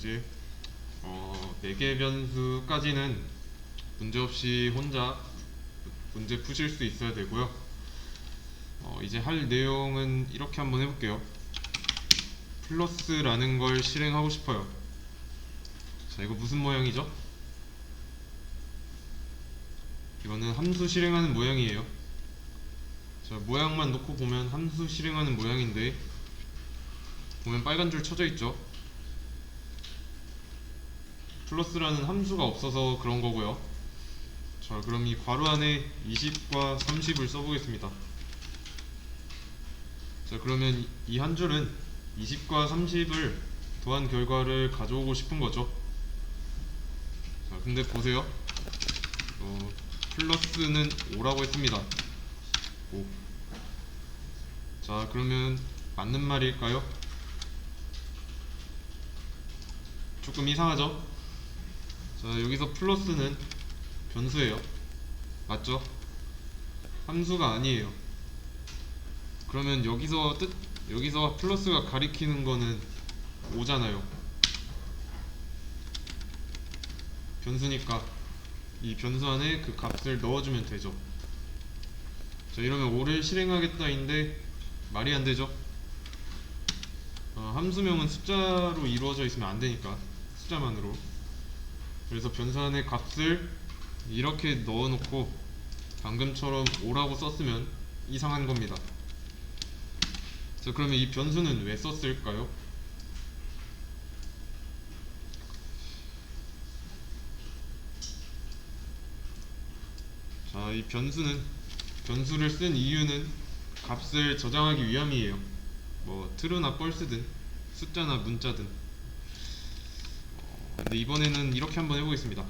이제 4개 변수까지는 문제없이 혼자 문제 푸실 수 있어야 되고요. 이제 할 내용은 이렇게 한번 해볼게요. 플러스라는 걸 실행하고 싶어요. 자, 이거 무슨 모양이죠? 이거는 함수 실행하는 모양이에요. 자, 모양만 놓고 보면 함수 실행하는 모양인데, 보면 빨간 줄 쳐져 있죠? 플러스라는 함수가 없어서 그런 거고요. 자, 그럼 이 괄호 안에 20과 30을 써보겠습니다. 자, 그러면 이 한 줄은 20과 30을 더한 결과를 가져오고 싶은 거죠. 자, 근데 보세요. 플러스는 5라고 했습니다. 5. 자, 그러면 맞는 말일까요? 조금 이상하죠? 자, 여기서 플러스는 변수예요. 맞죠? 함수가 아니에요. 그러면 여기서 플러스가 가리키는 거는 5잖아요. 변수니까 이 변수 안에 그 값을 넣어주면 되죠. 자, 이러면 5를 실행하겠다인데 말이 안 되죠? 함수명은 숫자로 이루어져 있으면 안 되니까, 숫자만으로. 그래서 변수 안에 값을 이렇게 넣어놓고 방금처럼 5라고 썼으면 이상한 겁니다. 자, 그러면 이 변수는 왜 썼을까요? 자, 이 변수를 쓴 이유는 값을 저장하기 위함이에요. 뭐 true나 false든 숫자나 문자든. 근데 이번에는 이렇게 한번 해보겠습니다.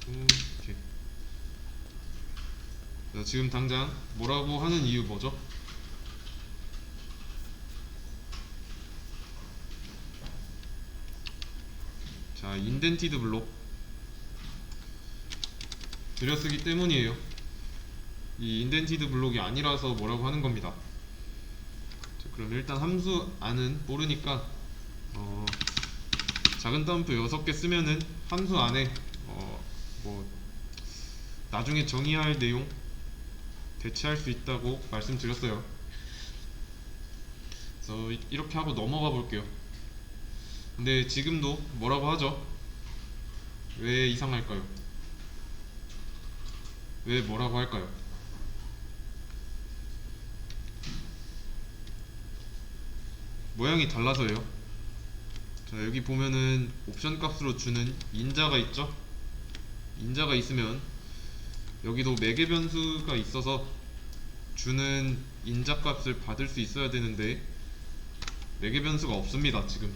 이렇게. 자, 지금 당장 뭐라고 하는 이유 뭐죠? 자, 인덴티드 블록 들여쓰기 때문이에요. 이 인덴티드 블록이 아니라서 뭐라고 하는 겁니다. 자, 그럼 일단 함수 안은 모르니까 작은 따옴표 6개 쓰면은 함수 안에 뭐 나중에 정의할 내용 대체할 수 있다고 말씀드렸어요. 그래서 이렇게 하고 넘어가 볼게요. 근데 지금도 뭐라고 하죠? 왜 이상할까요? 왜 뭐라고 할까요? 모양이 달라서요. 자, 여기 보면은 옵션 값으로 주는 인자가 있죠? 인자가 있으면 여기도 매개 변수가 있어서 주는 인자 값을 받을 수 있어야 되는데 매개 변수가 없습니다. 지금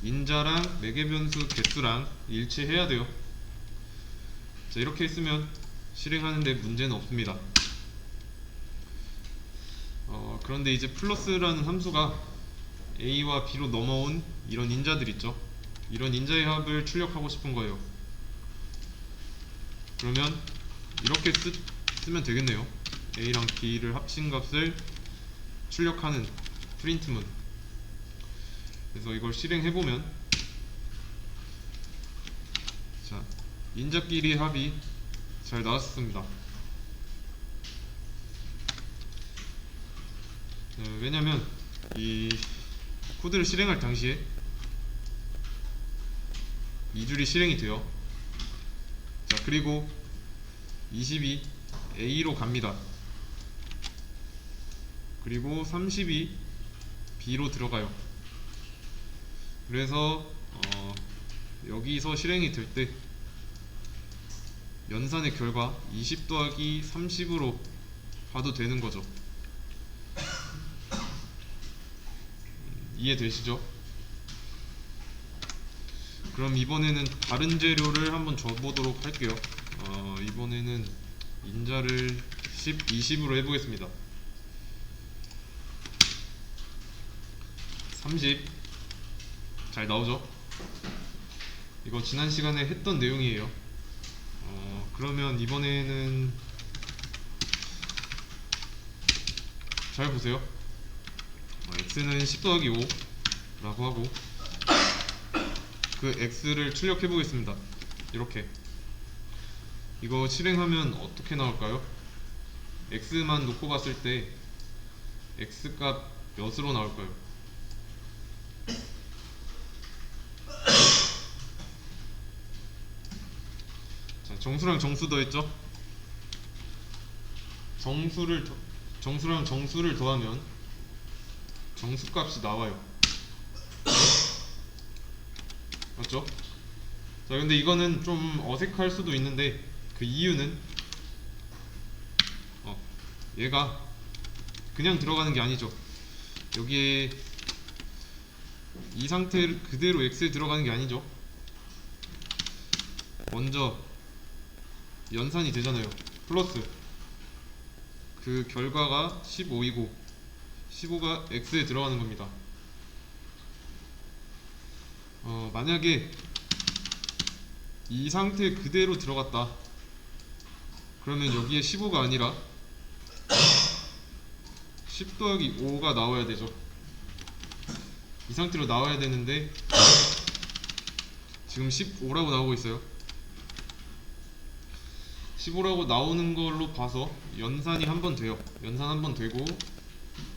인자랑 매개 변수 개수랑 일치해야 돼요. 자, 이렇게 했으면 실행하는데 문제는 없습니다. 그런데 이제 플러스라는 함수가 a와 b로 넘어온 이런 인자들 있죠. 이런 인자의 합을 출력하고 싶은 거예요. 그러면 이렇게 쓰면 되겠네요. a랑 b를 합친 값을 출력하는 프린트문. 그래서 이걸 실행해보면, 자, 인자끼리 합이 잘 나왔습니다. 왜냐면 이 코드를 실행할 당시에 이 줄이 실행이 돼요. 자, 그리고 20이 A로 갑니다. 그리고 30이 B로 들어가요. 그래서 여기서 실행이 될 때 연산의 결과 20 더하기 30으로 봐도 되는 거죠. 이해되시죠? 그럼 이번에는 다른 재료를 한번 줘보도록 할게요. 이번에는 인자를 10, 20으로 해보겠습니다. 30 잘 나오죠? 이거 지난 시간에 했던 내용이에요. 그러면 이번에는 잘 보세요. x는 10 더하기 5 라고 하고 그 x를 출력해 보겠습니다. 이렇게 이거 실행하면 어떻게 나올까요? x만 놓고 봤을 때 x값 몇으로 나올까요? 자, 정수랑 정수 더했죠? 정수랑 정수를 더하면 정수값이 나와요. 맞죠? 자, 근데 이거는 좀 어색할 수도 있는데 그 이유는 얘가 그냥 들어가는 게 아니죠. 여기에 이 상태 그대로 x에 들어가는 게 아니죠. 먼저 연산이 되잖아요. 플러스 그 결과가 15이고 15가 x에 들어가는 겁니다. 만약에 이 상태 그대로 들어갔다 그러면 여기에 15가 아니라 10 더하기 5가 나와야 되죠. 이 상태로 나와야 되는데 지금 15라고 나오고 있어요. 15라고 나오는 걸로 봐서 연산이 한 번 돼요. 연산 한 번 되고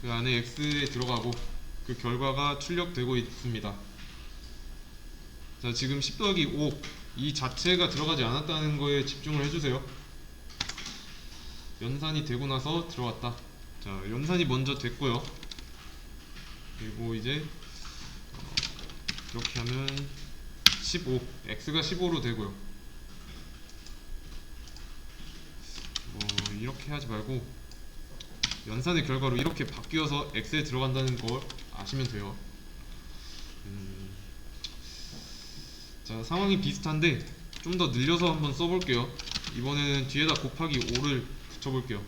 그 안에 x에 들어가고 그 결과가 출력되고 있습니다. 자, 지금 10 더하기 5 이 자체가 들어가지 않았다는 거에 집중을 해주세요. 연산이 되고 나서 들어왔다. 자, 연산이 먼저 됐고요. 그리고 이제 이렇게 하면 15 x가 15로 되고요. 이렇게 하지 말고 연산의 결과로 이렇게 바뀌어서 x에 들어간다는 걸 아시면 돼요. 자, 상황이 비슷한데 좀 더 늘려서 한번 써볼게요. 이번에는 뒤에다 곱하기 5를 붙여볼게요.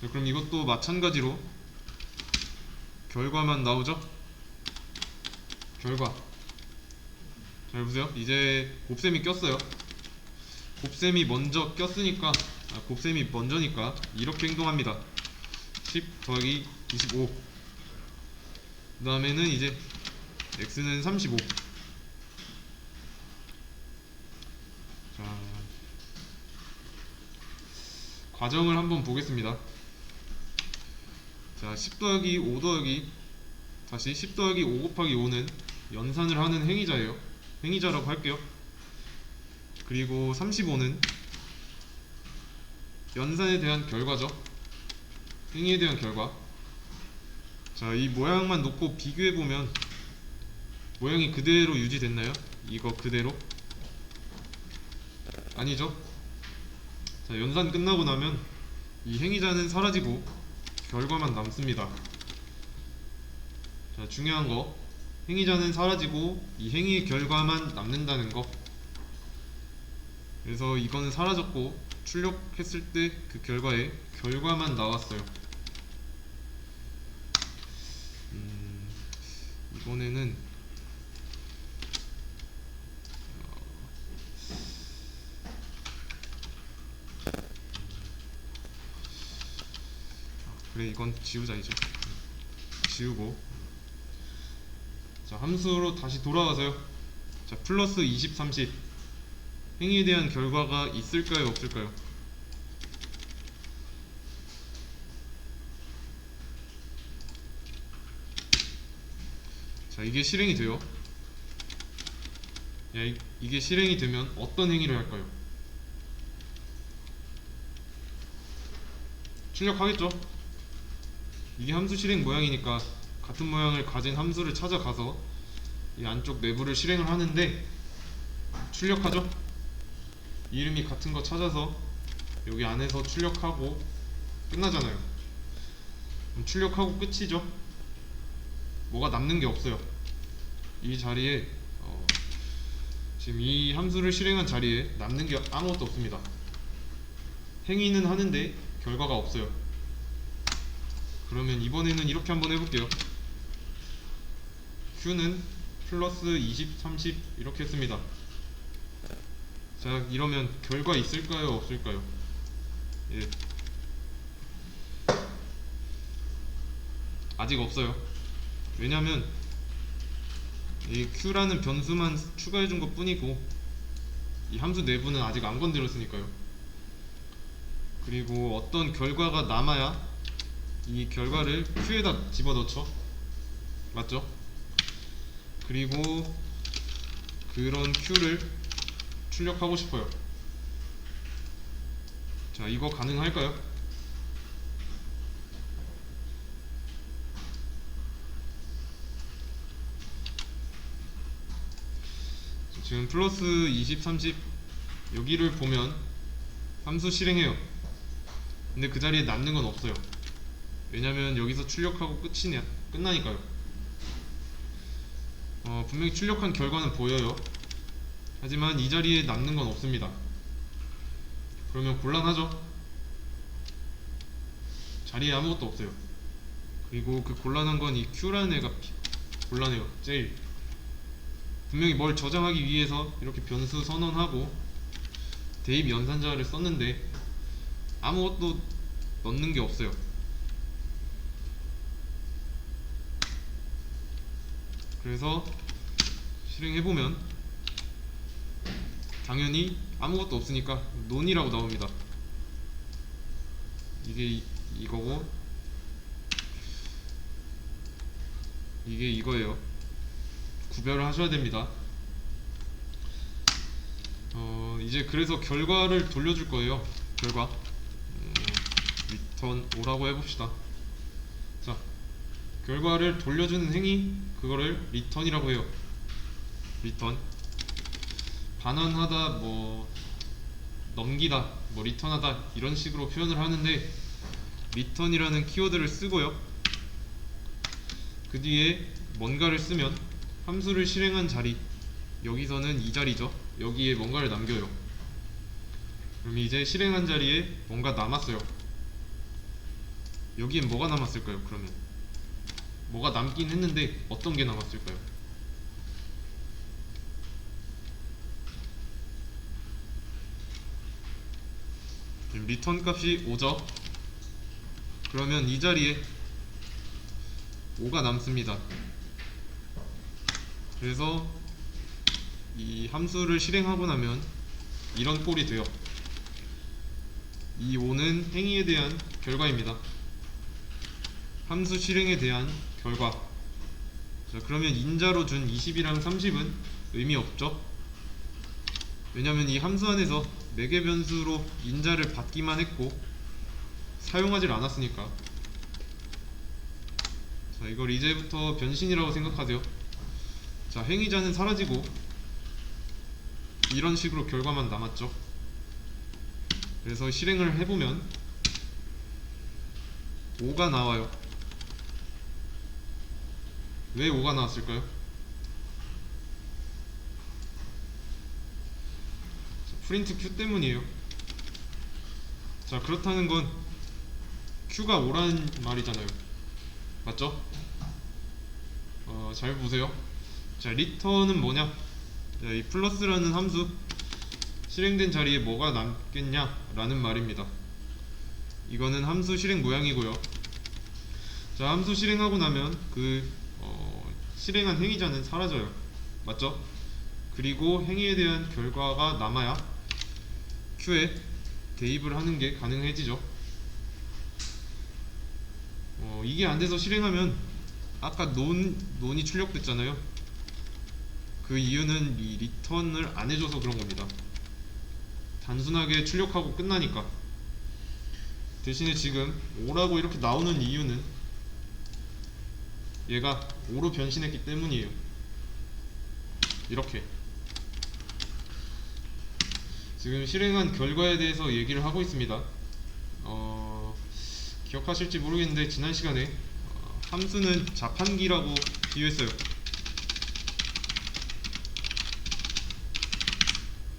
자, 그럼 이것도 마찬가지로 결과만 나오죠? 결과. 잘 보세요. 이제 곱셈이 꼈어요. 곱셈이 먼저 꼈으니까 곱셈이 먼저니까 이렇게 행동합니다. 10 더하기 25. 그 다음에는 이제 x는 35. 자, 과정을 한번 보겠습니다. 자, 10 더하기 5 더하기 다시 10 더하기 5 곱하기 5는 연산을 하는 행위자예요. 행위자라고 할게요. 그리고 35는 연산에 대한 결과죠. 행위에 대한 결과. 자, 이 모양만 놓고 비교해보면 모양이 그대로 유지됐나요? 이거 그대로? 아니죠? 자, 연산 끝나고 나면 이 행위자는 사라지고 결과만 남습니다. 자, 중요한 거 행위자는 사라지고 이 행위의 결과만 남는다는 거. 그래서 이거는 사라졌고 출력했을 때 그 결과에 결과만 나왔어요. 이번에는 그래, 이건 지우자. 이제 지우고 자, 함수로 다시 돌아가서요. 자, 플러스 20, 30 행위에 대한 결과가 있을까요, 없을까요? 자, 이게 실행이 돼요. 이게 실행이 되면 어떤 행위를 할까요? 출력하겠죠? 이게 함수 실행 모양이니까 같은 모양을 가진 함수를 찾아가서 이 안쪽 내부를 실행을 하는데 출력하죠? 이름이 같은 거 찾아서 여기 안에서 출력하고 끝나잖아요. 그럼 출력하고 끝이죠? 뭐가 남는 게 없어요. 이 자리에 지금 이 함수를 실행한 자리에 남는 게 아무것도 없습니다. 행위는 하는데 결과가 없어요. 그러면 이번에는 이렇게 한번 해볼게요. Q는 플러스 20, 30 이렇게 했습니다. 자, 이러면 결과 있을까요, 없을까요? 예. 아직 없어요. 왜냐면 이 q라는 변수만 추가해준 것 뿐이고 이 함수 내부는 아직 안 건드렸으니까요. 그리고 어떤 결과가 남아야 이 결과를 q에다 집어넣죠. 맞죠? 그리고 그런 q를 출력하고 싶어요. 자, 이거 가능할까요? 지금 플러스 20, 30 여기를 보면 함수 실행해요. 근데 그 자리에 남는 건 없어요. 왜냐면 여기서 출력하고 끝나니까요. 분명히 출력한 결과는 보여요. 하지만 이 자리에 남는 건 없습니다. 그러면 곤란하죠? 자리에 아무것도 없어요. 그리고 그 곤란한 건 이 Q라는 애가 곤란해요. 제일 분명히 뭘 저장하기 위해서 이렇게 변수 선언하고 대입 연산자를 썼는데 아무것도 넣는 게 없어요. 그래서 실행해보면 당연히 아무것도 없으니까 논이라고 나옵니다. 이게 이거고 이게 이거예요. 구별을 하셔야 됩니다. 이제 그래서 결과를 돌려줄 거예요. 결과 return 오라고 해봅시다. 자, 결과를 돌려주는 행위 그거를 return이라고 해요. return 반환하다 뭐 넘기다 뭐 return하다 이런 식으로 표현을 하는데 return이라는 키워드를 쓰고요. 그 뒤에 뭔가를 쓰면 함수를 실행한 자리 여기서는 이 자리죠. 여기에 뭔가를 남겨요. 그럼 이제 실행한 자리에 뭔가 남았어요. 여기엔 뭐가 남았을까요? 그러면 뭐가 남긴 했는데 어떤 게 남았을까요? 지금 리턴 값이 5죠. 그러면 이 자리에 5가 남습니다. 그래서 이 함수를 실행하고 나면 이런 꼴이 돼요. 이 5는 행위에 대한 결과입니다. 함수 실행에 대한 결과. 자, 그러면 인자로 준 20이랑 30은 의미 없죠? 왜냐면 이 함수 안에서 매개 변수로 인자를 받기만 했고 사용하질 않았으니까. 자, 이걸 이제부터 변신이라고 생각하세요. 자, 행위자는 사라지고 이런 식으로 결과만 남았죠. 그래서 실행을 해보면 5가 나와요. 왜 5가 나왔을까요? 자, 프린트 Q 때문이에요. 자, 그렇다는 건 Q가 5라는 말이잖아요. 맞죠? 잘 보세요. 자, return은 뭐냐? 자, 이 플러스라는 함수 실행된 자리에 뭐가 남겠냐 라는 말입니다. 이거는 함수 실행 모양이고요. 자, 함수 실행하고 나면 실행한 행위자는 사라져요. 맞죠? 그리고 행위에 대한 결과가 남아야 Q에 대입을 하는 게 가능해지죠. 이게 안 돼서 실행하면 아까 논이 출력됐잖아요. 그 이유는 이 리턴을 안 해줘서 그런 겁니다. 단순하게 출력하고 끝나니까. 대신에 지금 5라고 이렇게 나오는 이유는 얘가 5로 변신했기 때문이에요. 이렇게 지금 실행한 결과에 대해서 얘기를 하고 있습니다. 기억하실지 모르겠는데 지난 시간에 함수는 자판기라고 비유했어요.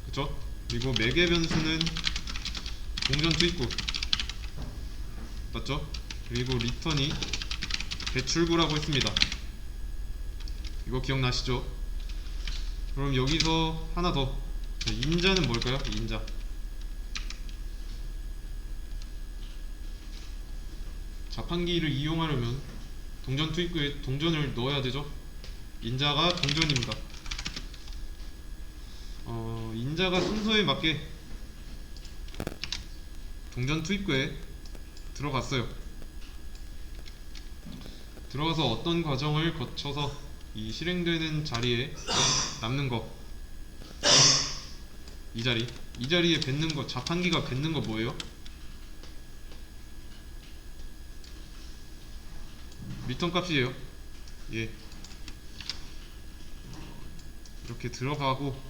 그쵸? 그리고 매개 변수는 동전 투입구 맞죠? 그리고 리턴이 배출구라고 했습니다. 이거 기억나시죠? 그럼 여기서 하나 더. 인자는 뭘까요? 인자. 자판기를 이용하려면 동전 투입구에 동전을 넣어야 되죠. 인자가 동전입니다. 인자가 순서에 맞게 동전 투입구에 들어갔어요. 들어가서 어떤 과정을 거쳐서 이 실행되는 자리에 남는 거, 이 자리에 뱉는 거, 자판기가 뱉는 거 뭐예요? 리턴 값이에요. 예. 이렇게 들어가고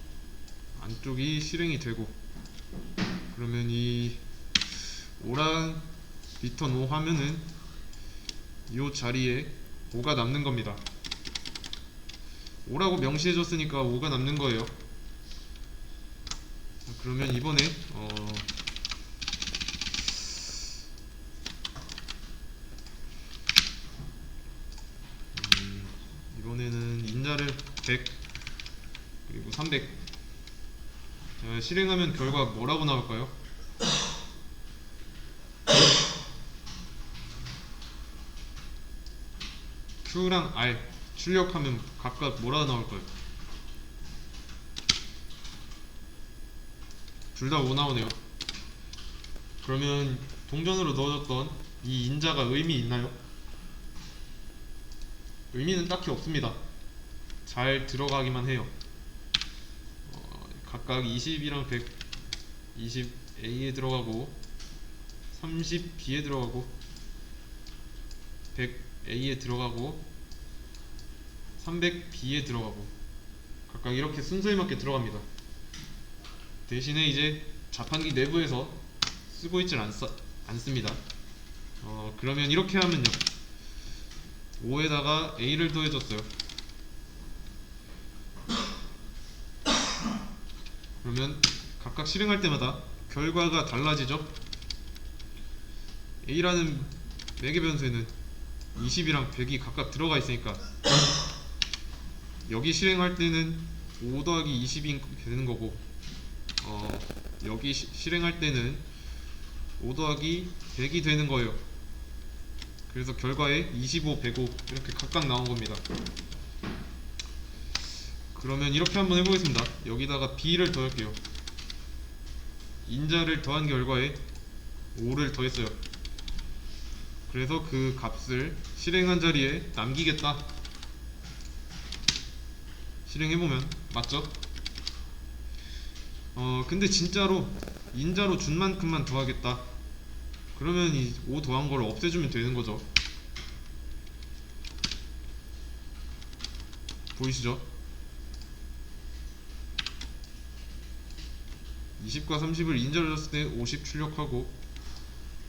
안쪽이 실행이 되고, 그러면 이 오랑 리턴 5 하면은 이 자리에 5가 남는 겁니다. 5라고 명시해줬으니까 5가 남는 거예요. 그러면 이번에 이번에는 인자를 100 그리고 300 실행하면 결과 뭐라고 나올까요? Q랑 R 출력하면 각각 뭐라 나올까요? 둘 다 5 나오네요. 그러면 동전으로 넣어줬던 이 인자가 의미 있나요? 의미는 딱히 없습니다. 잘 들어가기만 해요. 각각 20이랑 100, 20A에 들어가고 30B에 들어가고 100A에 들어가고 300B에 들어가고 각각 이렇게 순서에 맞게 들어갑니다. 대신에 이제 자판기 내부에서 쓰고 있질 않습니다. 그러면 이렇게 하면요, 5에다가 A를 더해줬어요. 그러면 각각 실행할 때마다 결과가 달라지죠. A라는 매개 변수에는 20이랑 100이 각각 들어가 있으니까 여기 실행할 때는 5 더하기 20이 되는 거고, 여기 실행할 때는 5 더하기 100이 되는 거예요. 그래서 결과에 25, 105 이렇게 각각 나온 겁니다. 그러면 이렇게 한번 해보겠습니다. 여기다가 B를 더할게요. 인자를 더한 결과에 5를 더했어요. 그래서 그 값을 실행한 자리에 남기겠다. 실행해보면 맞죠? 근데 진짜로 인자로 준 만큼만 더하겠다. 그러면 이 5 더한 걸 없애주면 되는 거죠. 보이시죠? 20과 30을 인자로 줬을 때 50 출력하고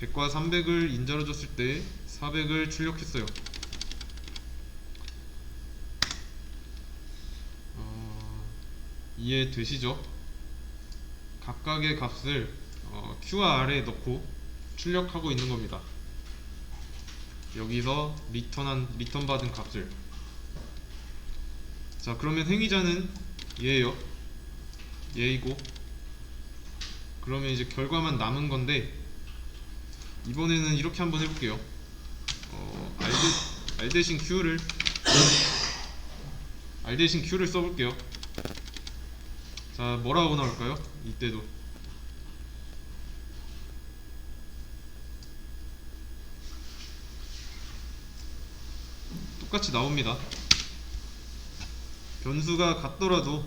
100과 300을 인자로 줬을 때 400을 출력했어요. 이해되시죠? 각각의 값을 Q와 R에 넣고 출력하고 있는 겁니다. 여기서 리턴 받은 값을. 자, 그러면 행위자는 얘예요. 얘이고, 그러면 이제 결과만 남은 건데, 이번에는 이렇게 한번 해볼게요. R 대신 Q를 써볼게요. 자, 뭐라고 나올까요? 이때도 똑같이 나옵니다. 변수가 같더라도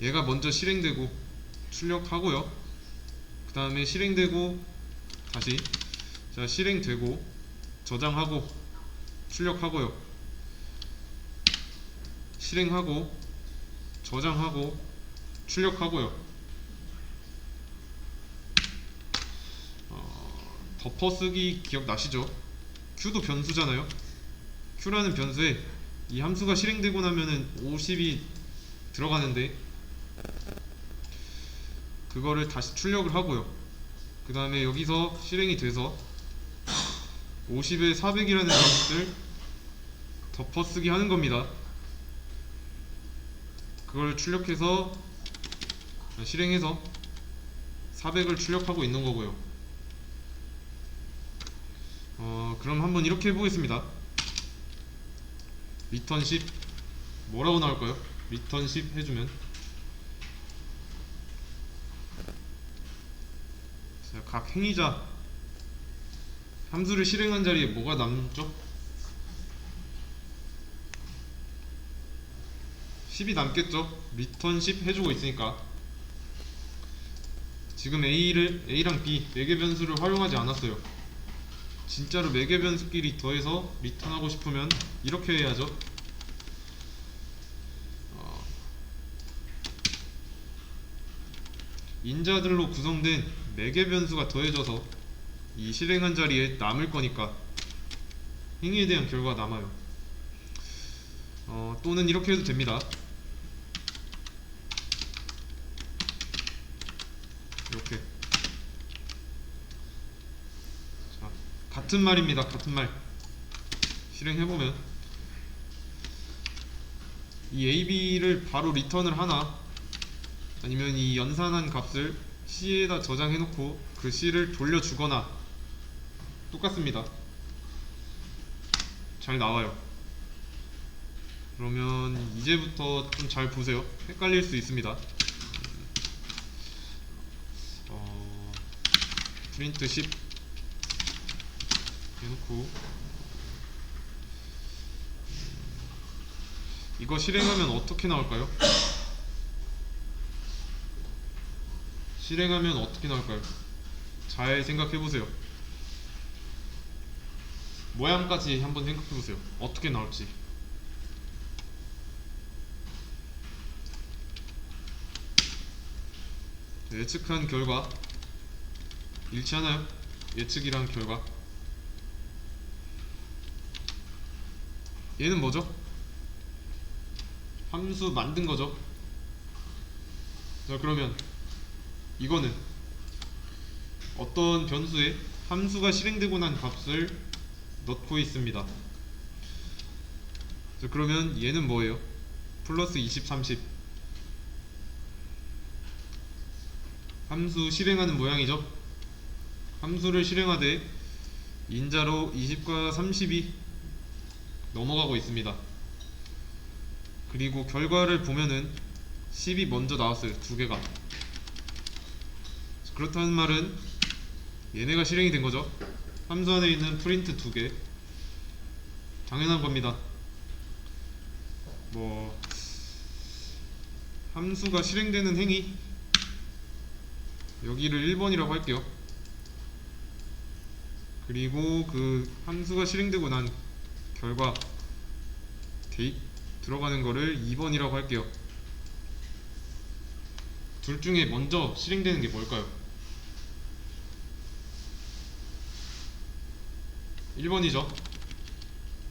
얘가 먼저 실행되고 출력하고요. 그 다음에 실행되고 다시, 자, 실행되고 저장하고 출력하고요. 실행하고 저장하고 출력하고요. 덮어쓰기 기억나시죠? Q도 변수잖아요. Q라는 변수에 이 함수가 실행되고 나면은 50이 들어가는데 그거를 다시 출력을 하고요. 그 다음에 여기서 실행이 돼서 50에 400이라는 값을 덮어쓰기 하는 겁니다. 그걸 출력해서 실행해서 400을 출력하고 있는 거고요. 그럼 한번 이렇게 해보겠습니다. 리턴 10 뭐라고 나올까요? 리턴 10 해주면, 자, 각 행위자 함수를 실행한 자리에 뭐가 남죠? 10이 남겠죠? 리턴 10 해주고 있으니까. 지금 A랑 B 매개 변수를 활용하지 않았어요. 진짜로 매개 변수끼리 더해서 리턴하고 싶으면 이렇게 해야죠. 인자들로 구성된 매개 변수가 더해져서 이 실행한 자리에 남을 거니까 행위에 대한 결과가 남아요. 또는 이렇게 해도 됩니다. 이렇게. 자, 같은 말입니다. 같은 말. 실행해보면 이 AB를 바로 리턴을 하나, 아니면 이 연산한 값을 C에다 저장해놓고 그 C를 돌려주거나 똑같습니다. 잘 나와요. 그러면 이제부터 좀 잘 보세요. 헷갈릴 수 있습니다. 프린트 10 해놓고 이거 실행하면 어떻게 나올까요? 실행하면 어떻게 나올까요? 잘 생각해보세요. 모양까지 한번 생각해보세요. 어떻게 나올지. 예측한 결과 일치하나요? 예측이란 결과. 얘는 뭐죠? 함수 만든 거죠. 자, 그러면 이거는 어떤 변수에 함수가 실행되고 난 값을 넣고 있습니다. 자, 그러면 얘는 뭐예요? 플러스 20, 30. 함수 실행하는 모양이죠. 함수를 실행하되 인자로 20과 30이 넘어가고 있습니다. 그리고 결과를 보면은 10이 먼저 나왔어요. 두 개가. 그렇다는 말은 얘네가 실행이 된 거죠. 함수 안에 있는 프린트 두 개. 당연한 겁니다. 함수가 실행되는 행위, 여기를 1번이라고 할게요. 그리고 그 함수가 실행되고 난 결과 들어가는 거를 2번이라고 할게요. 둘 중에 먼저 실행되는 게 뭘까요? 1번이죠.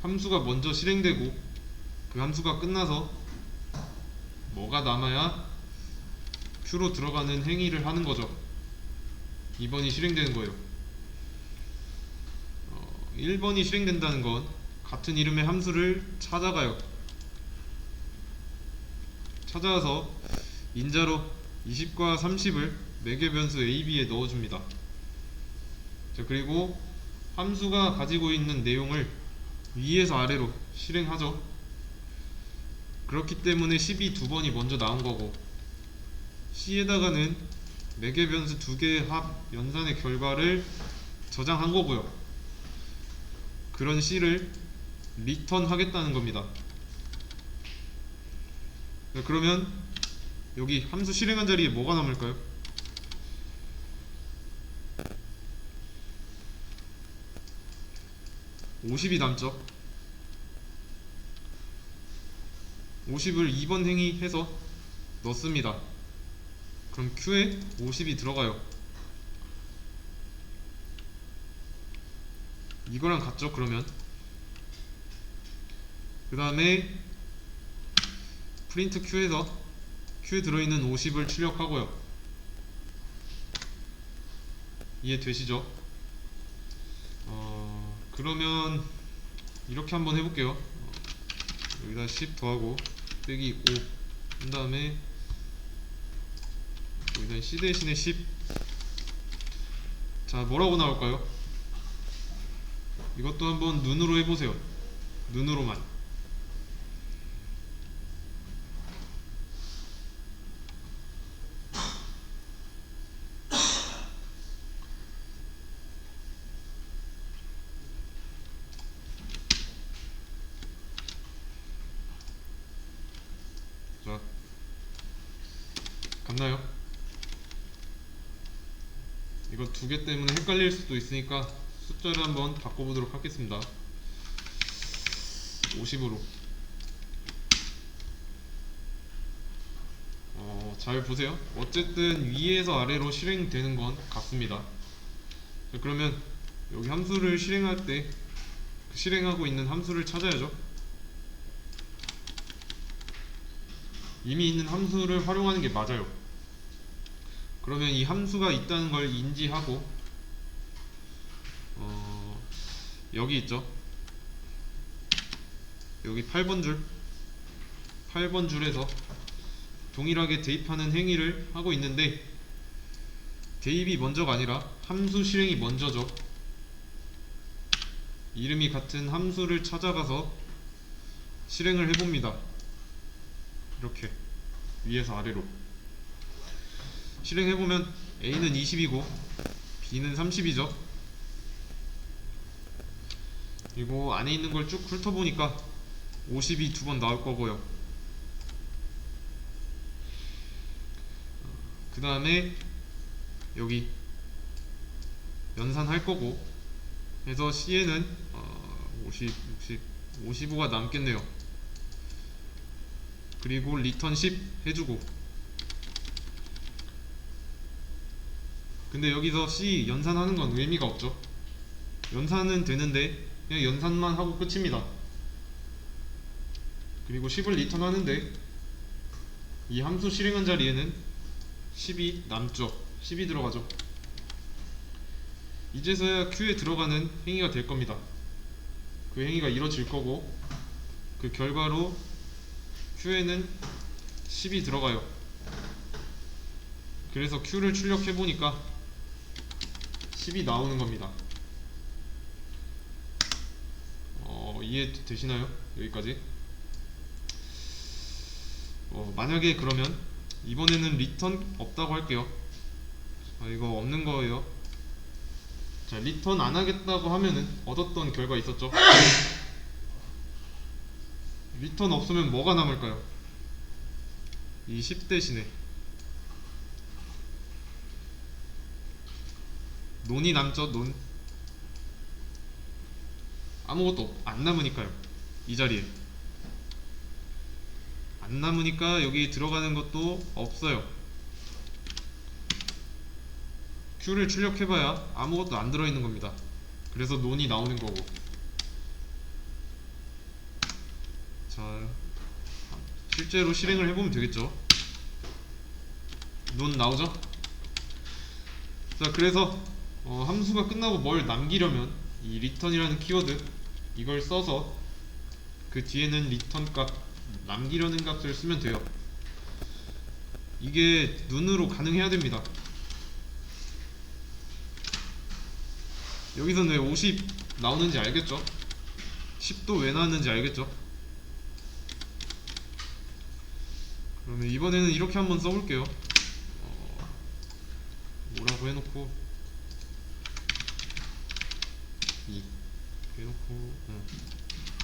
함수가 먼저 실행되고 그 함수가 끝나서 뭐가 남아야 Q로 들어가는 행위를 하는 거죠. 2번이 실행되는 거예요. 1번이 실행된다는 건 같은 이름의 함수를 찾아가요. 찾아와서 인자로 20과 30을 매개 변수 AB에 넣어줍니다. 자, 그리고 함수가 가지고 있는 내용을 위에서 아래로 실행하죠. 그렇기 때문에 10이 두 번이 먼저 나온 거고, C에다가는 매개 변수 두 개의 합 연산의 결과를 저장한 거고요. 그런 C를 리턴 하겠다는 겁니다. 그러면 여기 함수 실행한 자리에 뭐가 남을까요? 50이 남죠. 50을 2번 행위해서 넣습니다. 그럼 Q에 50이 들어가요. 이거랑 같죠. 그러면 그 다음에 프린트 Q에서 Q에 들어있는 50을 출력하고요. 이해되시죠? 그러면 이렇게 한번 해볼게요. 여기다 10 더하고 빼기 5 한 다음에 여기다 C 대신에 10. 자, 뭐라고 나올까요? 이것도 한번 눈으로 해보세요. 눈으로만. 자, 같나요? 이거 두 개 때문에 헷갈릴 수도 있으니까 숫자를 한번 바꿔보도록 하겠습니다. 50으로. 잘 보세요. 어쨌든 위에서 아래로 실행되는 건 같습니다. 자, 그러면 여기 함수를 실행할 때 실행하고 있는 함수를 찾아야죠. 이미 있는 함수를 활용하는 게 맞아요. 그러면 이 함수가 있다는 걸 인지하고 여기 있죠. 여기 8번 줄에서 동일하게 대입하는 행위를 하고 있는데 대입이 먼저가 아니라 함수 실행이 먼저죠. 이름이 같은 함수를 찾아가서 실행을 해봅니다. 이렇게 위에서 아래로 실행해보면 A는 20이고 B는 30이죠. 그리고 안에 있는 걸 쭉 훑어보니까 50이 두 번 나올 거고요. 그 다음에 여기 연산할 거고 해서 C에는 55가 남겠네요. 그리고 리턴 10 해주고, 근데 여기서 C 연산하는 건 의미가 없죠. 연산은 되는데 그냥 연산만 하고 끝입니다. 그리고 10을 리턴 하는데 이 함수 실행한 자리에는 10이 남죠. 10이 들어가죠. 이제서야 Q에 들어가는 행위가 될 겁니다. 그 행위가 이뤄질 거고 그 결과로 Q에는 10이 들어가요. 그래서 Q를 출력해보니까 10이 나오는 겁니다. 이해되시나요? 여기까지? 만약에 그러면 이번에는 리턴 없다고 할게요. 이거 없는 거예요. 자, 리턴 안 하겠다고 하면은 얻었던 결과 있었죠? 리턴 없으면 뭐가 남을까요? 이 10 대신에 논이 남죠. 논. 아무것도 안 남으니까요. 이 자리에 안 남으니까 여기 들어가는 것도 없어요. Q를 출력해봐야 아무것도 안 들어있는 겁니다. 그래서 논이 나오는 거고. 자, 실제로 실행을 해보면 되겠죠. 논 나오죠? 자, 그래서 함수가 끝나고 뭘 남기려면 이 return이라는 키워드 이걸 써서 그 뒤에는 return 값, 남기려는 값을 쓰면 돼요. 이게 눈으로 가능해야 됩니다. 여기서는 왜 50 나오는지 알겠죠? 10도 왜 나왔는지 알겠죠? 그러면 이번에는 이렇게 한번 써볼게요. 뭐라고 해놓고 2 해놓고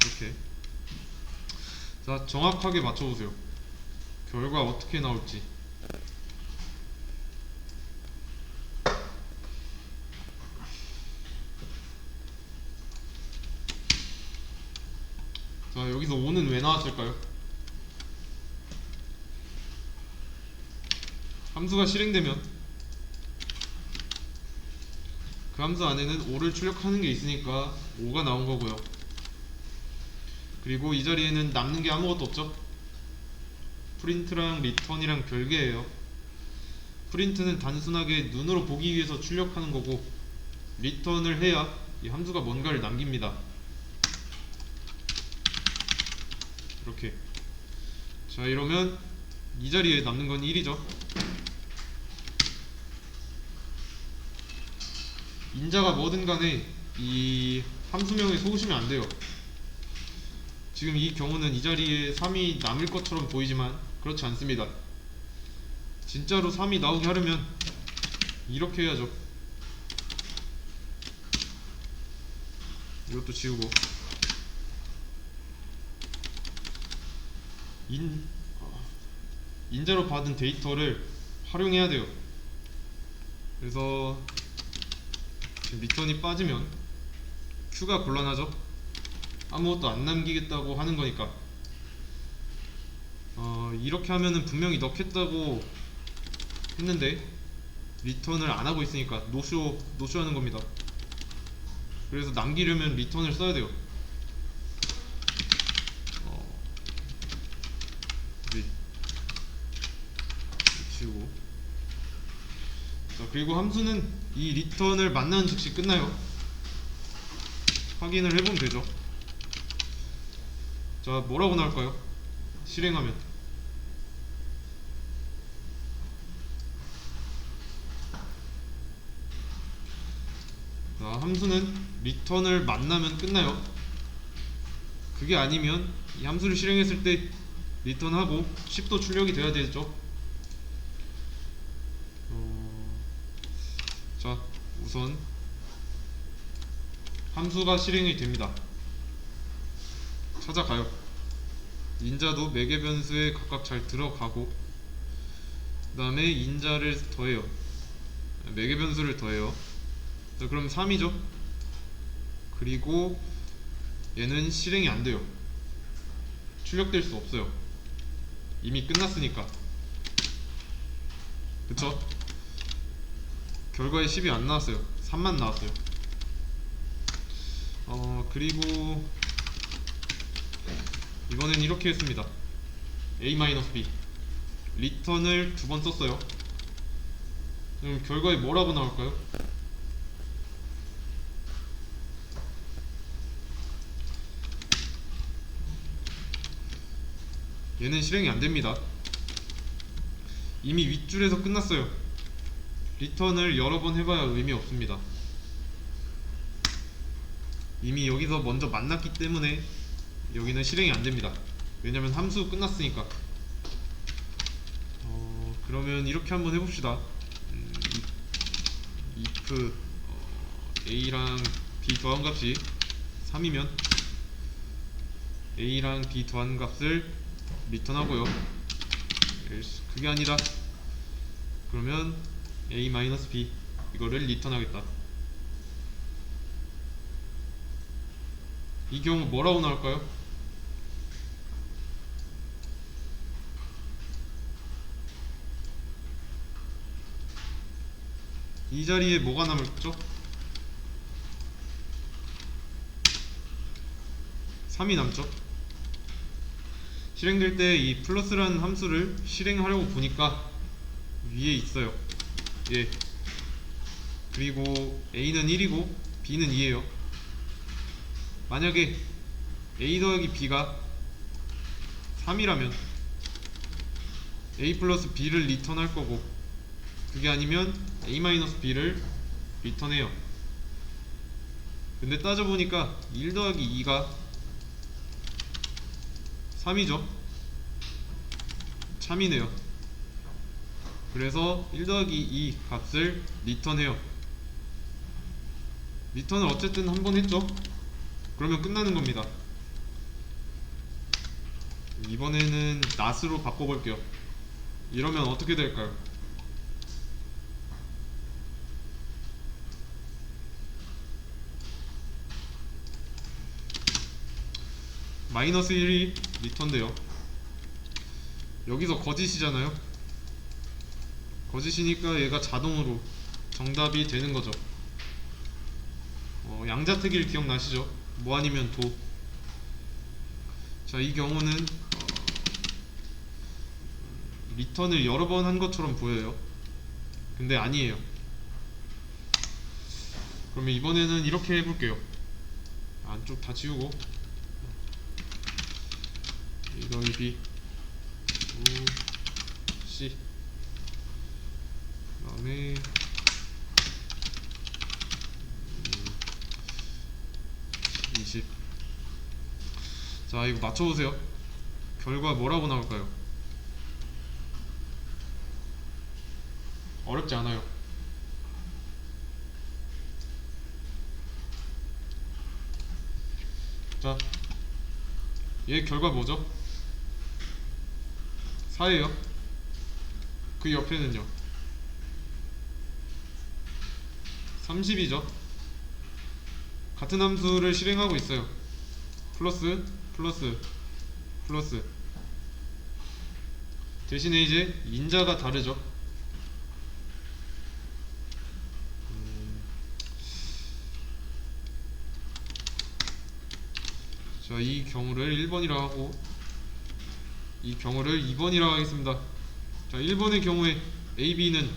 이렇게. 자, 정확하게 맞춰보세요. 결과 어떻게 나올지. 자, 여기서 5는 왜 나왔을까요? 함수가 실행되면 그 함수 안에는 5를 출력하는 게 있으니까 5가 나온 거고요. 그리고 이 자리에는 남는 게 아무것도 없죠? 프린트랑 리턴이랑 별개예요. 프린트는 단순하게 눈으로 보기 위해서 출력하는 거고 리턴을 해야 이 함수가 뭔가를 남깁니다. 이렇게. 자, 이러면 이 자리에 남는 건 1이죠. 인자가 뭐든 간에 이 함수명에 속으시면 안 돼요. 지금 이 경우는 이 자리에 3이 남을 것처럼 보이지만 그렇지 않습니다. 진짜로 3이 나오게 하려면 이렇게 해야죠. 이것도 지우고 인자로 받은 데이터를 활용해야 돼요. 그래서 지금 리턴이 빠지면 Q가 곤란하죠. 아무것도 안 남기겠다고 하는 거니까. 이렇게 하면은 분명히 넣겠다고 했는데 리턴을 안 하고 있으니까 노쇼 하는 겁니다. 그래서 남기려면 리턴을 써야 돼요. 지우고. 자, 그리고 함수는 이 리턴을 만나는 즉시 끝나요. 확인을 해보면 되죠. 자, 뭐라고 나올까요? 실행하면 자, 함수는 리턴을 만나면 끝나요. 그게 아니면 이 함수를 실행했을 때 리턴하고 10도 출력이 돼야 되죠. 자, 우선 함수가 실행이 됩니다. 찾아가요. 인자도 매개 변수에 각각 잘 들어가고, 그 다음에 인자를 더해요. 매개 변수를 더해요. 자, 그럼 3이죠. 그리고 얘는 실행이 안 돼요. 출력될 수 없어요. 이미 끝났으니까. 그쵸? 결과에 10이 안 나왔어요. 3만 나왔어요. 그리고 이번엔 이렇게 했습니다. a-b 리턴을 두 번 썼어요. 그럼 결과에 뭐라고 나올까요? 얘는 실행이 안됩니다. 이미 윗줄에서 끝났어요. 리턴을 여러 번 해봐야 의미 없습니다. 이미 여기서 먼저 만났기 때문에 여기는 실행이 안됩니다. 왜냐면 함수 끝났으니까. 그러면 이렇게 한번 해봅시다. if a랑 b 더한 값이 3이면 a랑 b 더한 값을 리턴하고요. 그게 아니라 그러면 a-b 이거를 리턴하겠다. 이 경우 뭐라고 나올까요? 이 자리에 뭐가 남을죠? 3이 남죠. 실행될 때 이 플러스라는 함수를 실행하려고 보니까 위에 있어요. 예. 그리고 a는 1이고 b는 2예요. 만약에 a 더하기 b가 3이라면 a 플러스 b를 리턴할 거고, 그게 아니면 a-b를 리턴해요. 근데 따져보니까 1 더하기 2가 3이죠. 참이네요. 그래서 1 더하기 2 값을 리턴해요. 리턴을 어쨌든 한 번 했죠. 그러면 끝나는 겁니다. 이번에는 not으로 바꿔볼게요. 이러면 어떻게 될까요? 마이너스 1이 리턴돼요. 여기서 거짓이잖아요. 거짓이니까 얘가 자동으로 정답이 되는 거죠. 양자택일 기억나시죠? 뭐 아니면 도. 자, 이 경우는 리턴을 여러 번 한 것처럼 보여요. 근데 아니에요. 그러면 이번에는 이렇게 해볼게요. 안쪽 다 지우고 A 더하기 B C, 그 다음에 120. 자, 이거 맞춰보세요. 결과 뭐라고 나올까요? 어렵지 않아요. 자, 얘 결과 뭐죠? 4예요. 그 옆에는요 30이죠. 같은 함수를 실행하고 있어요. 플러스 플러스 플러스. 대신에 이제 인자가 다르죠. 자, 이 경우를 1번이라 하고 이 경우를 2번이라 하겠습니다. 자, 1번의 경우에 A, B는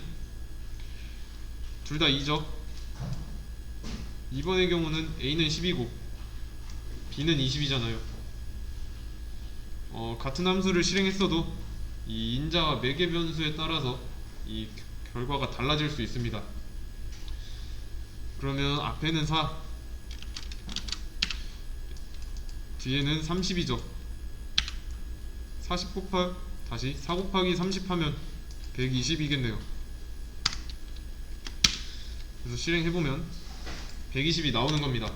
둘 다 2죠. 2번의 경우는 A는 10이고 B는 20이잖아요. 같은 함수를 실행했어도 이 인자와 매개 변수에 따라서 이 결과가 달라질 수 있습니다. 그러면 앞에는 4, 뒤에는 30이죠. 40 다시 4 곱하기 30 하면 120이겠네요. 그래서 실행해보면 120이 나오는 겁니다.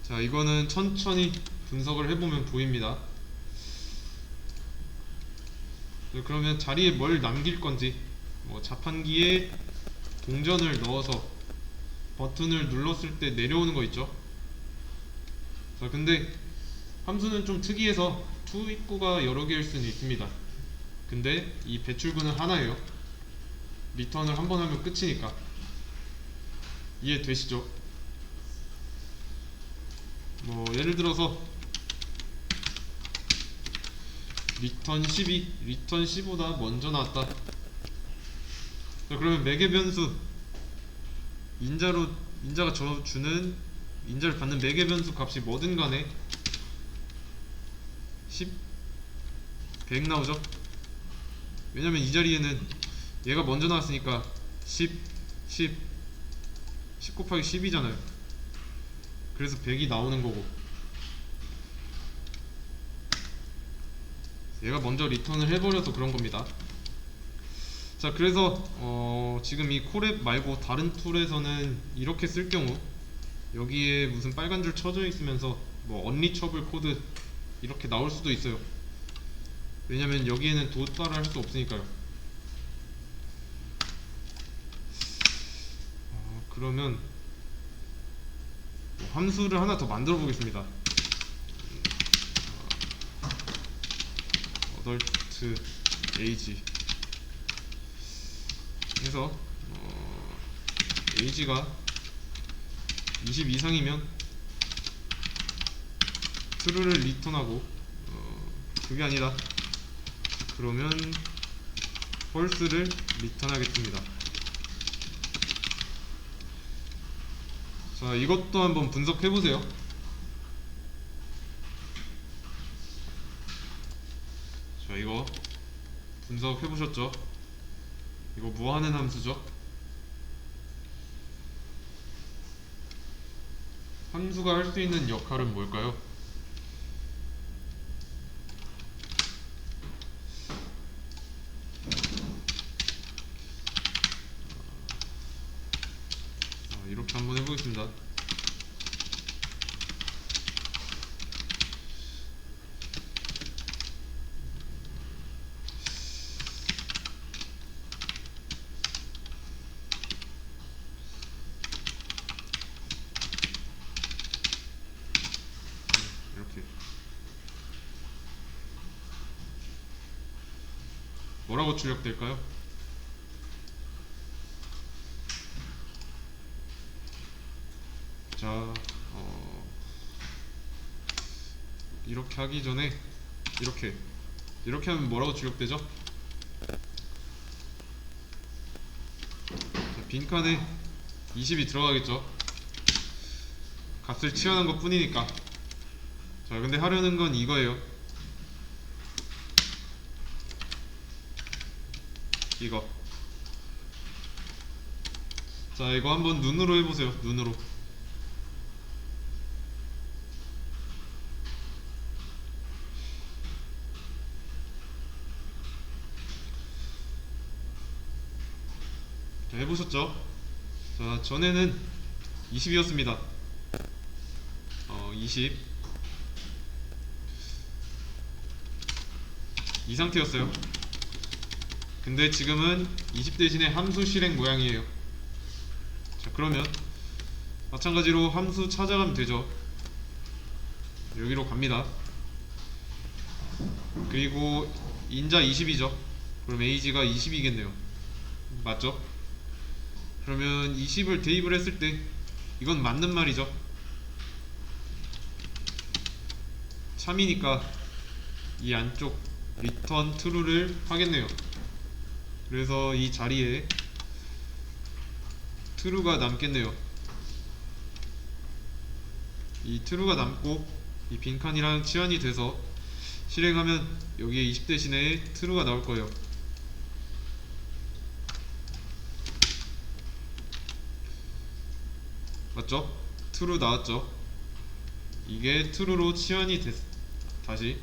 자, 이거는 천천히 분석을 해보면 보입니다. 그러면 자리에 뭘 남길 건지, 자판기에 동전을 넣어서 버튼을 눌렀을 때 내려오는 거 있죠. 자, 근데 함수는 좀 특이해서 투입구가 여러 개일 수는 있습니다. 근데 이 배출구는 하나예요. 리턴을 한 번 하면 끝이니까. 이해되시죠? 예를 들어서 리턴 12, 리턴 10보다 먼저 나왔다. 자, 그러면 매개 변수 인자가 주는 인자를 받는 매개 변수 값이 뭐든 간에 10, 100 나오죠? 왜냐면 이 자리에는 얘가 먼저 나왔으니까 10 곱하기 10이잖아요. 그래서 100이 나오는 거고, 얘가 먼저 리턴을 해버려서 그런 겁니다. 자, 그래서 지금 이 콜앱 말고 다른 툴에서는 이렇게 쓸 경우 여기에 무슨 빨간 줄 쳐져 있으면서 언리처블 코드 이렇게 나올 수도 있어요. 왜냐면 여기에는 도달을 할 수 없으니까요. 그러면 함수를 하나 더 만들어 보겠습니다. adult age 해서 age가 20 이상이면 true를 리턴하고, 그게 아니라 그러면 false를 리턴하겠습니다. 자, 이것도 한번 분석해 보세요. 자, 이거 분석해 보셨죠? 이거 뭐 하는 함수죠? 함수가 할 수 있는 역할은 뭘까요? 이렇게 한번 해보겠습니다. 이렇게 뭐라고 출력될까요? 자, 이렇게 하기 전에 이렇게 하면 뭐라고 출력되죠? 자, 빈칸에 20이 들어가겠죠? 값을 치환한 것 뿐이니까. 자, 근데 하려는 건 이거예요. 이거. 자, 이거 한번 눈으로 해보세요. 눈으로. 해보셨죠? 자, 전에는 20이었습니다. 20. 이 상태였어요. 근데 지금은 20 대신에 함수 실행 모양이에요. 자, 그러면 마찬가지로 함수 찾아가면 되죠. 여기로 갑니다. 그리고 인자 20이죠. 그럼 AG가 20이겠네요. 맞죠? 그러면 20을 대입을 했을 때 이건 맞는 말이죠. 참이니까 이 안쪽 return true를 하겠네요. 그래서 이 자리에 true가 남겠네요. 이 true가 남고 이 빈칸이랑 치환이 돼서 실행하면 여기에 20 대신에 true가 나올 거예요. 맞죠? true 나왔죠? 이게 true로 치환이 다시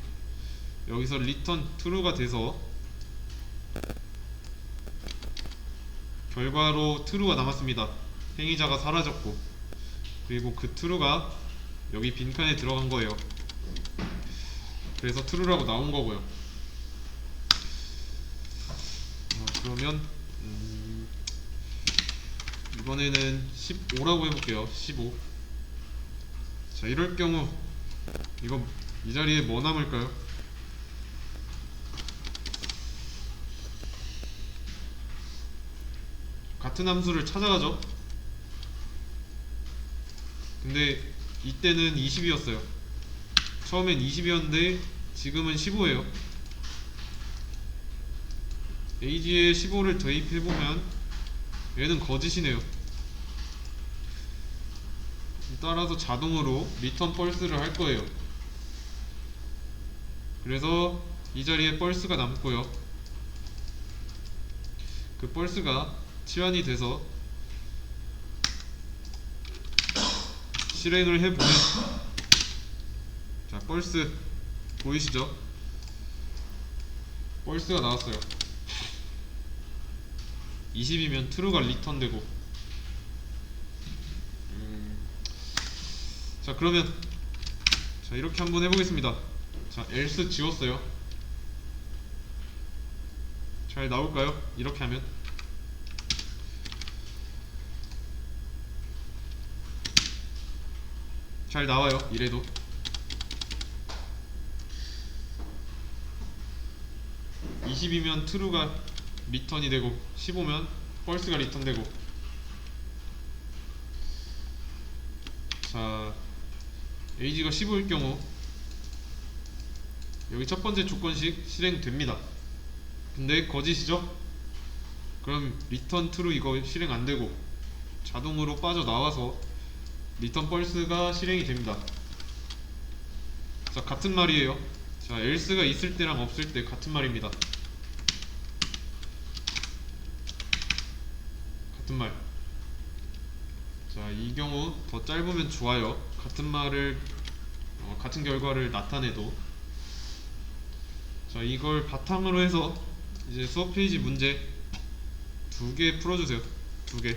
여기서 return true가 돼서 결과로 true가 남았습니다. 행위자가 사라졌고, 그리고 그 true가 여기 빈칸에 들어간 거예요. 그래서 true라고 나온 거고요. 그러면 이번에는 15라고 해볼게요. 15. 자, 이럴 경우 이거 이 자리에 뭐 남을까요? 같은 함수를 찾아가죠. 근데 이때는 20이었어요. 처음엔 20이었는데 지금은 15예요. AG에 15를 대입해보면 얘는 거짓이네요. 따라서 자동으로 리턴 펄스를 할 거예요. 그래서 이 자리에 펄스가 남고요. 그 펄스가 치환이 돼서 실행을 해보면, 자, 펄스 보이시죠? 펄스가 나왔어요. 20이면 true가 리턴되고. 자, 그러면 자, 이렇게 한번 해보겠습니다. 자, else 지웠어요. 잘 나올까요? 이렇게 하면 잘 나와요. 이래도. (20이면) true가 리턴이 되고 15면 false가 리턴되고. 자, AG가 15일 경우 여기 첫 번째 조건식 실행됩니다. 근데 거짓이죠? 그럼 return true 이거 실행 안 되고 자동으로 빠져나와서 return false가 실행이 됩니다. 자, 같은 말이에요. 자, else가 있을 때랑 없을 때 같은 말입니다. 같은 말. 자, 이 경우 더 짧으면 좋아요. 같은 말을 같은 결과를 나타내도. 자, 이걸 바탕으로 해서 이제 수업 페이지 문제 2개 풀어주세요. 2개.